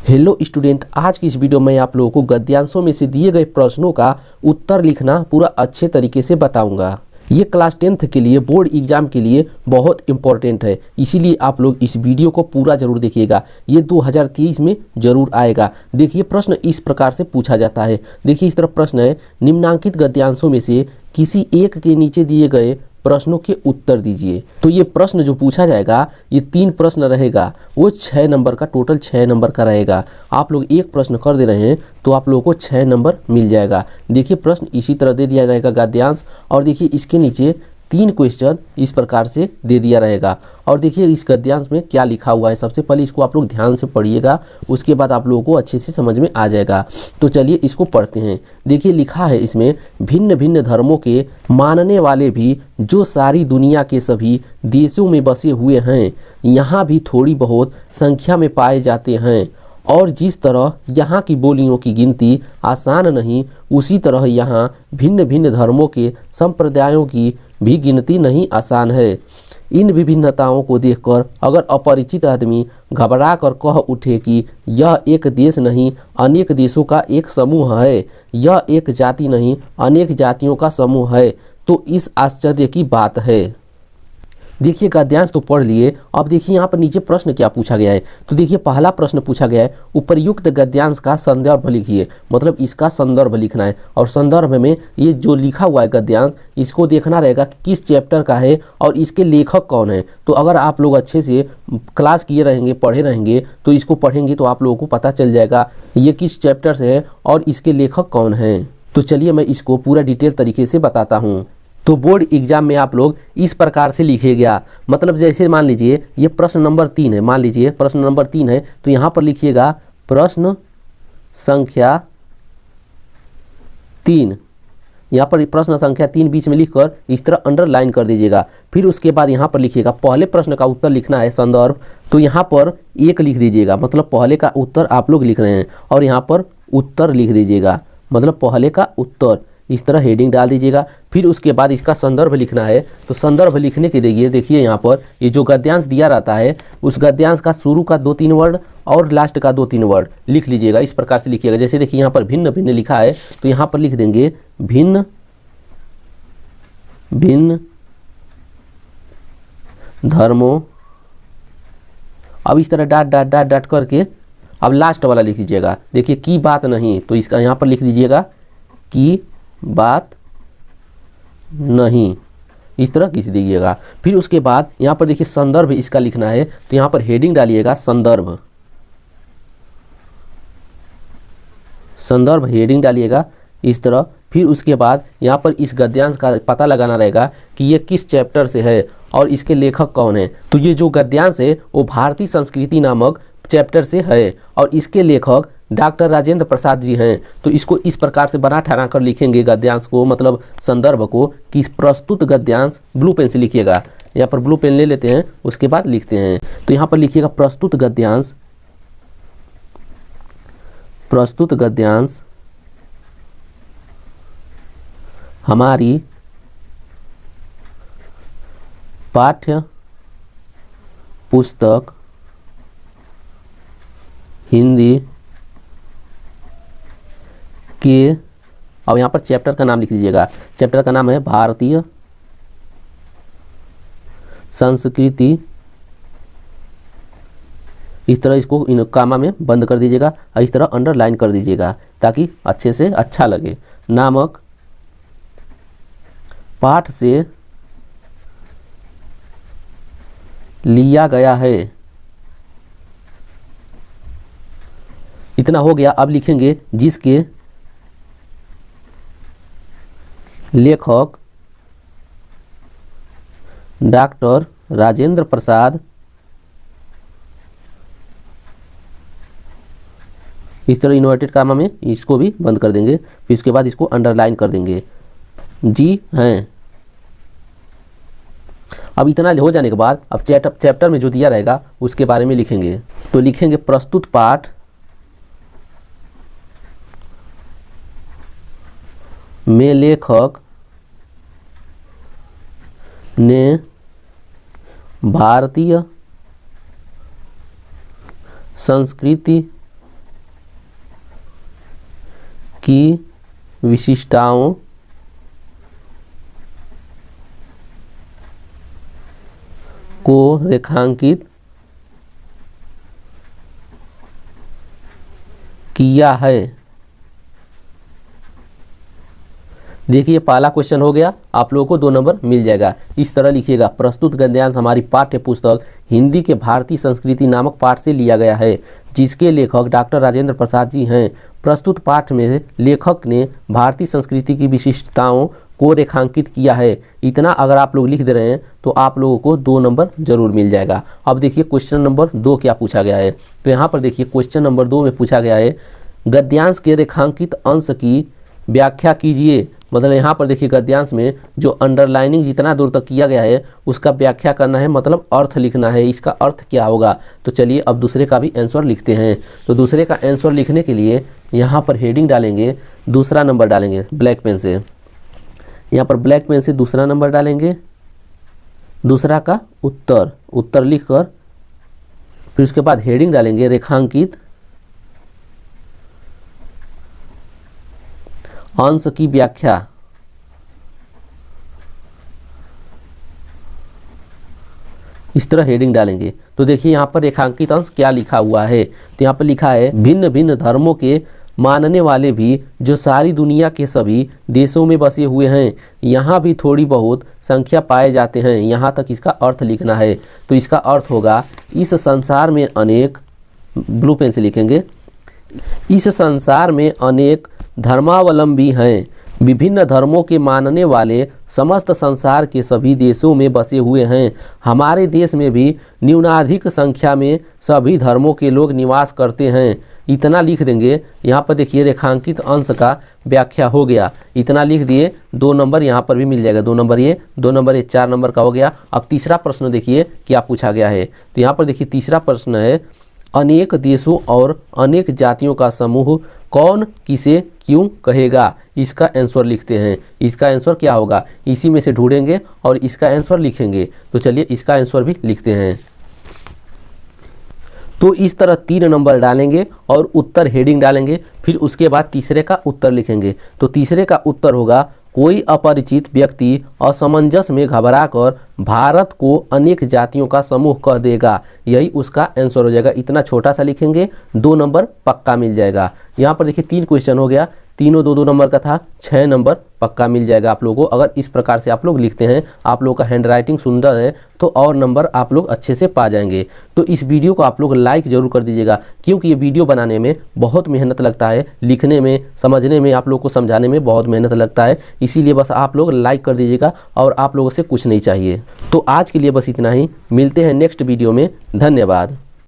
Hello student, आज की इस वीडियो में आप लोगों को गद्यांशों में से दिए गए प्रश्नों का उत्तर लिखना पूरा अच्छे तरीके से बताऊंगा। ये क्लास 10th के लिए बोर्ड एग्जाम के लिए बहुत इंपॉर्टेंट है, इसीलिए आप लोग इस वीडियो को पूरा जरूर देखिएगा। ये 2023 में जरूर आएगा। देखिए प्रश्न इस प्रकार से पूछा जाता है। देखिए इस तरह प्रश्न है, निम्नांकित गद्यांशों में से किसी एक के नीचे दिए गए प्रश्नों के उत्तर दीजिए। तो ये प्रश्न जो पूछा जाएगा ये 3 प्रश्न रहेगा, वो 6 नंबर का, टोटल 6 नंबर का रहेगा। आप लोग एक प्रश्न कर दे रहे हैं तो आप लोगों को 6 नंबर मिल जाएगा। देखिए प्रश्न इसी तरह दे दिया रहेगा गद्यांश, और देखिए इसके नीचे 3 क्वेश्चन इस प्रकार से दे दिया रहेगा। और देखिए इस गद्यांश में क्या लिखा हुआ है, सबसे पहले इसको आप लोग ध्यान से पढ़िएगा, उसके बाद आप लोगों को अच्छे से समझ में आ जाएगा। तो चलिए इसको पढ़ते हैं। देखिए लिखा है इसमें, भिन्न भिन्न धर्मों के मानने वाले भी जो सारी दुनिया के सभी देशों में बसे हुए हैं, यहाँ भी थोड़ी बहुत संख्या में पाए जाते हैं। और जिस तरह यहाँ की बोलियों की गिनती आसान नहीं, उसी तरह यहाँ भिन्न भिन्न धर्मों के संप्रदायों की भी गिनती नहीं आसान है। इन विभिन्नताओं को देखकर अगर अपरिचित आदमी घबरा कर कह उठे कि यह एक देश नहीं अनेक देशों का एक समूह है, यह एक जाति नहीं अनेक जातियों का समूह है, तो इस आश्चर्य की बात है। देखिए गद्यांश तो पढ़ लिए, अब देखिए यहाँ पर नीचे प्रश्न क्या पूछा गया है। तो देखिए पहला प्रश्न पूछा गया है, उपर्युक्त गद्यांश का संदर्भ लिखिए। मतलब इसका संदर्भ लिखना है, और संदर्भ में ये जो लिखा हुआ है गद्यांश, इसको देखना रहेगा कि किस चैप्टर का है और इसके लेखक कौन है। तो अगर आप लोग अच्छे से क्लास किए रहेंगे, पढ़े रहेंगे, तो इसको पढ़ेंगे तो आप लोगों को पता चल जाएगा ये किस चैप्टर से है और इसके लेखक कौन है। तो चलिए मैं इसको पूरा डिटेल तरीके से बताता हूँ। तो बोर्ड एग्जाम में आप लोग इस प्रकार से लिखिएगा। मतलब जैसे मान लीजिए ये प्रश्न नंबर 3 है, मान लीजिए प्रश्न नंबर 3 है, तो यहाँ पर लिखिएगा प्रश्न संख्या 3। यहाँ पर प्रश्न संख्या 3 बीच में लिखकर इस तरह अंडरलाइन कर दीजिएगा। फिर उसके बाद यहाँ पर लिखिएगा, पहले प्रश्न का उत्तर लिखना है संदर्भ, तो यहाँ पर 1 लिख दीजिएगा। मतलब पहले का उत्तर आप लोग लिख रहे हैं, और यहाँ पर उत्तर लिख दीजिएगा, मतलब पहले का उत्तर, इस तरह हेडिंग डाल दीजिएगा। फिर उसके बाद इसका संदर्भ लिखना है। तो संदर्भ लिखने के लिए देखिए यहाँ पर ये जो गद्यांश दिया रहता है, उस गद्यांश का शुरू का 2-3 वर्ड और लास्ट का 2-3 वर्ड लिख लीजिएगा। इस प्रकार से लिखिएगा। जैसे देखिए यहाँ पर भिन्न भिन्न लिखा है, तो यहाँ पर लिख देंगे भिन्न भिन्न धर्मों। अब इस तरह डाट डाट डाट डाट करके अब लास्ट वाला लिख लीजिएगा। देखिए की बात नहीं, तो इसका यहाँ पर लिख दीजिएगा की बात नहीं, इस तरह खींच दीजिएगा। फिर उसके बाद यहाँ पर देखिए संदर्भ इसका लिखना है, तो यहाँ पर हेडिंग डालिएगा संदर्भ, संदर्भ हेडिंग डालिएगा इस तरह। फिर उसके बाद यहाँ पर इस गद्यांश का पता लगाना रहेगा कि ये किस चैप्टर से है और इसके लेखक कौन है। तो ये जो गद्यांश है वो भारतीय संस्कृति नामक चैप्टर से है, और इसके लेखक डॉक्टर राजेंद्र प्रसाद जी हैं। तो इसको इस प्रकार से बना ठहरा कर लिखेंगे गद्यांश को, मतलब संदर्भ को, कि प्रस्तुत गद्यांश, ब्लू पेन से लिखिएगा। यहाँ पर ब्लू पेन ले लेते हैं, उसके बाद लिखते हैं। तो यहाँ पर लिखिएगा प्रस्तुत गद्यांश, प्रस्तुत गद्यांश हमारी पाठ्य पुस्तक हिंदी के, अब यहाँ पर चैप्टर का नाम लिख दीजिएगा। चैप्टर का नाम है भारतीय संस्कृति। इस तरह इसको इन कामा में बंद कर दीजिएगा और इस तरह अंडरलाइन कर दीजिएगा ताकि अच्छे से अच्छा लगे। नामक पाठ से लिया गया है। इतना हो गया। अब लिखेंगे जिसके लेखक डॉक्टर राजेंद्र प्रसाद, इस तरह इन्वर्टेड कामा में इसको भी बंद कर देंगे। फिर उसके बाद इसको अंडरलाइन कर देंगे, जी हैं। अब इतना हो जाने के बाद अब चैप्टर में जो दिया रहेगा उसके बारे में लिखेंगे। तो लिखेंगे प्रस्तुत पाठ में लेखक ने भारतीय संस्कृति की विशिष्टताओं को रेखांकित किया है। देखिए पहला क्वेश्चन हो गया, आप लोगों को 2 नंबर मिल जाएगा। इस तरह लिखिएगा, प्रस्तुत गद्यांश हमारी पाठ्य पुस्तक हिंदी के भारतीय संस्कृति नामक पाठ से लिया गया है, जिसके लेखक डॉक्टर राजेंद्र प्रसाद जी हैं। प्रस्तुत पाठ में लेखक ने भारतीय संस्कृति की विशिष्टताओं को रेखांकित किया है। इतना अगर आप लोग लिख दे रहे हैं तो आप लोगों को 2 नंबर जरूर मिल जाएगा। अब देखिए क्वेश्चन नंबर 2 क्या पूछा गया है। तो यहाँ पर देखिए क्वेश्चन नंबर 2 में पूछा गया है, गद्यांश के रेखांकित अंश की व्याख्या कीजिए। मतलब यहाँ पर देखिए गद्यांश में जो अंडरलाइनिंग जितना दूर तक किया गया है उसका व्याख्या करना है, मतलब अर्थ लिखना है, इसका अर्थ क्या होगा। तो चलिए अब दूसरे का भी आंसर लिखते हैं। तो दूसरे का आंसर लिखने के लिए यहाँ पर हेडिंग डालेंगे, दूसरा नंबर डालेंगे ब्लैक पेन से। यहाँ पर ब्लैक पेन से दूसरा नंबर डालेंगे, दूसरा का उत्तर, उत्तर लिखकर फिर उसके बाद हेडिंग डालेंगे रेखांकित अंश की व्याख्या। इस तरह हेडिंग डालेंगे। तो देखिए यहाँ पर रेखांकित अंश क्या लिखा हुआ है। तो यहाँ पर लिखा है, भिन्न भिन्न धर्मों के मानने वाले भी जो सारी दुनिया के सभी देशों में बसे हुए हैं, यहाँ भी थोड़ी बहुत संख्या पाए जाते हैं। यहाँ तक इसका अर्थ लिखना है। तो इसका अर्थ होगा, इस संसार में अनेक, ब्लू पेन से लिखेंगे, इस संसार में अनेक धर्मावलंबी हैं। विभिन्न धर्मों के मानने वाले समस्त संसार के सभी देशों में बसे हुए हैं। हमारे देश में भी न्यूनाधिक संख्या में सभी धर्मों के लोग निवास करते हैं। इतना लिख देंगे। यहाँ पर देखिए रेखांकित अंश का व्याख्या हो गया। इतना लिख दिए, 2 नंबर यहाँ पर भी मिल जाएगा। 2 नंबर ये, 2 नंबर ये, 4 नंबर का हो गया। अब तीसरा प्रश्न देखिए क्या पूछा गया है। तो यहाँ पर देखिए तीसरा प्रश्न है, अनेक देशों और अनेक जातियों का समूह कौन किसे क्यों कहेगा। इसका आंसर लिखते हैं। इसका आंसर क्या होगा, इसी में से ढूंढेंगे और इसका आंसर लिखेंगे। तो चलिए इसका आंसर भी लिखते हैं। तो इस तरह 3 नंबर डालेंगे और उत्तर हेडिंग डालेंगे, फिर उसके बाद तीसरे का उत्तर लिखेंगे। तो तीसरे का उत्तर होगा, कोई अपरिचित व्यक्ति असमंजस में घबराकर भारत को अनेक जातियों का समूह कह देगा। यही उसका आंसर हो जाएगा। इतना छोटा सा लिखेंगे, 2 नंबर पक्का मिल जाएगा। यहाँ पर देखिए 3 क्वेश्चन हो गया, तीनों 2-2 नंबर का था, 6 नंबर पक्का मिल जाएगा आप लोगों को। अगर इस प्रकार से आप लोग लिखते हैं, आप लोगों का हैंड राइटिंग सुंदर है, तो और नंबर आप लोग अच्छे से पा जाएंगे। तो इस वीडियो को आप लोग लाइक जरूर कर दीजिएगा, क्योंकि ये वीडियो बनाने में बहुत मेहनत लगता है, लिखने में, समझने में, आप लोग को समझाने में बहुत मेहनत लगता है। इसीलिए बस आप लोग लाइक कर दीजिएगा और आप लोगों से कुछ नहीं चाहिए। तो आज के लिए बस इतना ही, मिलते हैं नेक्स्ट वीडियो में। धन्यवाद।